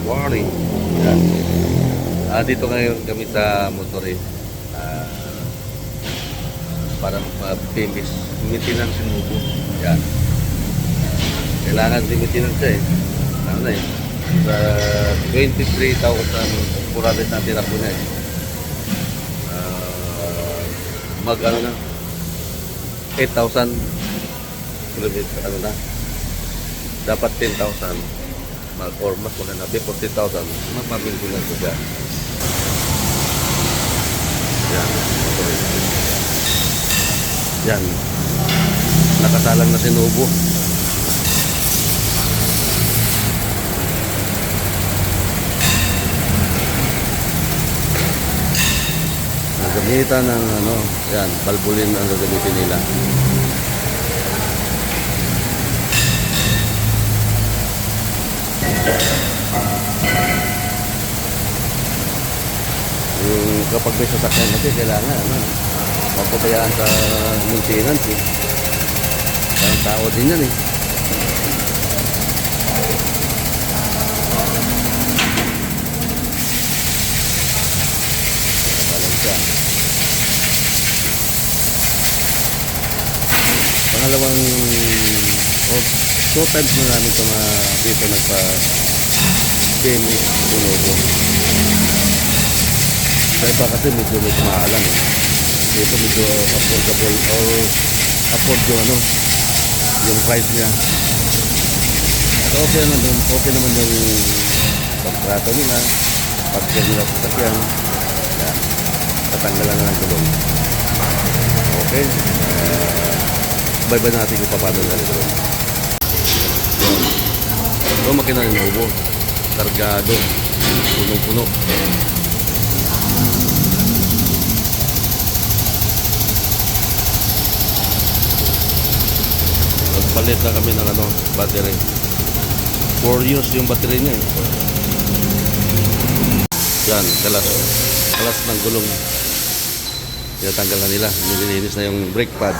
Warning. Yan. Dito ngayon kami sa motorin. Para ma-finish maintenance yung upo. Yan. Kailangan din maintenance siya eh. Ano na eh. Sa 23,000 kurales na tira po niya eh. Ano na 8,000 kilometer ano na dapat 10,000 or mas maganda 40,000 mapamilbilan ko siya. Yan, yan, nakasalang na sinubo. Gamitan ng ano, yan, balbulin ang gagamitin nila. Yung kapag may sasakyan kasi kailangan ano, papabayaan sa maintenance eh. Parang tao din yan eh. Palang siya. Pangalawang two times na namin ito dito nagpa-PMX Tunobo. Sa iba kasi medyo mahalan eh. Dito medyo affordable or afford yung ano, yung price niya. So okay naman yung pagtrato nila, pag-share nila sa sakyan. Yan, tatanggalan na ng tulong. Okay, bye-bye natin kung paano na ito. Ito makina ng Novo, kargado, punong-puno. Palit na kami ng ano, battery. 4 years yung battery niya eh. Yan, kalas ng gulong. Tinatanggal na nila. Nililinis na yung brake pad.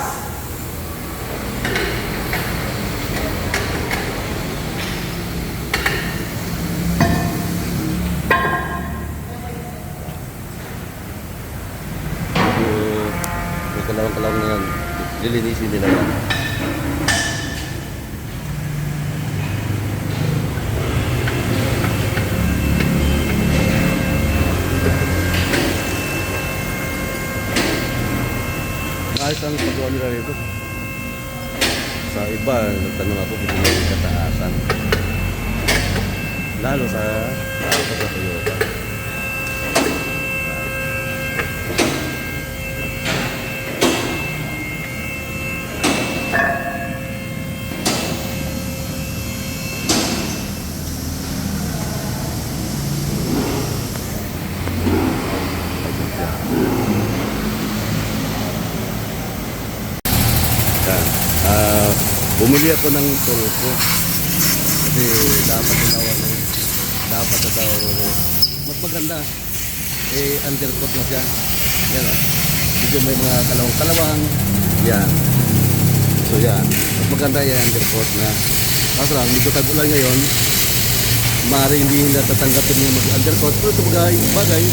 May kalawang-kalawang na yan. Lilinisin nila yan. Ayos ang pagawa nila rito. Sa iba, nagtanong ako kung may kataasan. Lalo sa Toyota. Bumili ako ng Tulco kasi dapat na daw mas maganda eh, undercoat na siya. Yan o, medyo may mga kalawang yan. So yan, mas maganda yan, undercoat na. Kaso lang, medyo tag-ulan ngayon, maaaring hindi nila tatanggapin yung mag-undercoat, pero sa bagay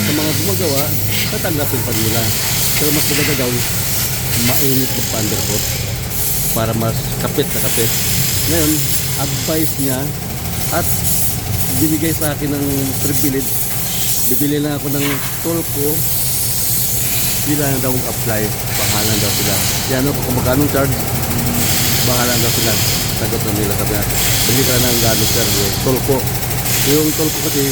sa mga gumagawa, tatanggapin pa nila. Pero mas maganda daw mainit mag-undercoat para mas kapit na kapit. Ngayon, advice niya at binigay sa akin ng privilege. Bibili lang ako ng Tulco. Sila na daw mag-apply. Bahala daw sila. Yan o, kung magkano charge, bahala daw sila. Sagot na nila. Sabi na, bili ka ng gano'n sir, Tulco. Yung Tulco kasi,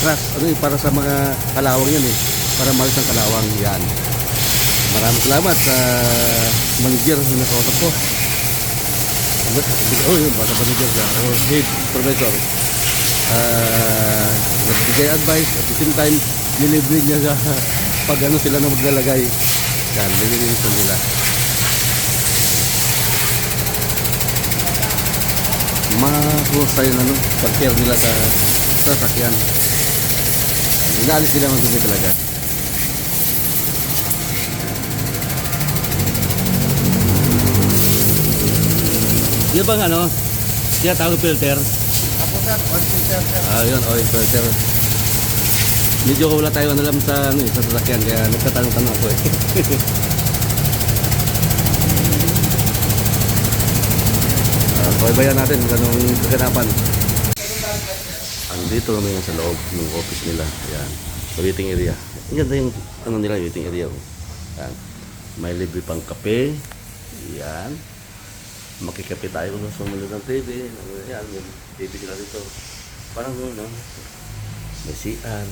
crash, ano yun, para sa mga kalawang yan eh. Para malis ang kalawang yan. Maraming salamat sa manager na nakausap ko. Oh, yun, baka manager siya. O head professor. Nagbigay advice at the same time, nilibre niya sa pag ano sila na maglalagay. Yan, nilibre sa nila. Mahusay na ano, pag-care nila sa sasakyan. Inaalis nila ang dumi talaga. Di ba ano? Siya tawag filter? Tapos sir. 1 sir. Yun, oil filter. Medyo wala tayong alam sa, ano, sa sasakyan, kaya nagtatanong-tanong ako eh. Pagbayan natin kung anong kaganapan. Andito kami sa loob ng office nila. Ayan. Sa waiting area. Ang ganda yung ano nila, waiting area. Ayan. May libre pang kape. Ayan. Makikape tayo kung sumunod ng TV. Ayan, may TV sila dito. Parang no? May CR.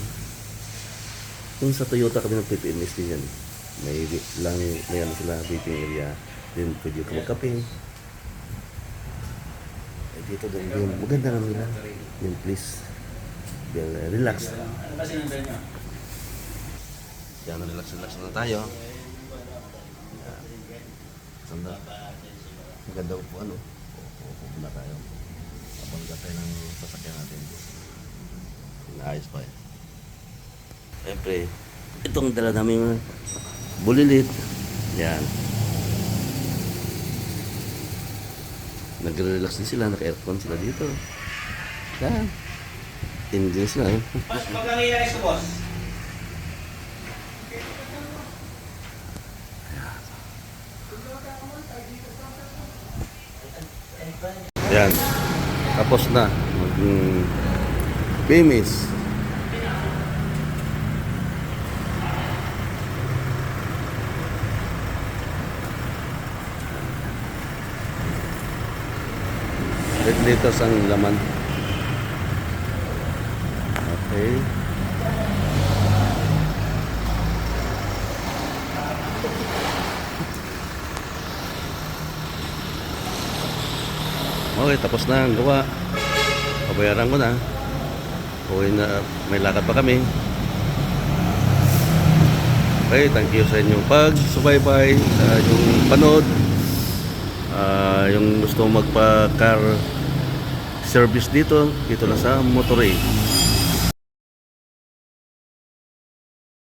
Kung sa Toyota kami ng PPMS din yan. May ano sila, waiting area. Then pwede ka magkape. Dito din, maganda naman nila. Yun, please. Relax. Ano ba sinundan nyo? Yan, relax na tayo. Yan. Sanda. Maganda po ano. Upo na tayo. Habang tayo ng sasakyan natin. Naayos pa eh. Siyempre, itong dala namin bulilit. Yan. Nagre-relax din sila, naka-aircon sila dito. Yan. Enjoy sila. Mas magkakilala ito, boss. Yan. Tapos na. Bimis. Liters ang laman. Okay. Okay, tapos na ang gawa. Pabayaran ko na. Okay na, may lakad pa kami. Okay, thank you sa inyong pag-subaybay, sa inyong panood. Yung gusto magpa-car service dito lang sa Motoray.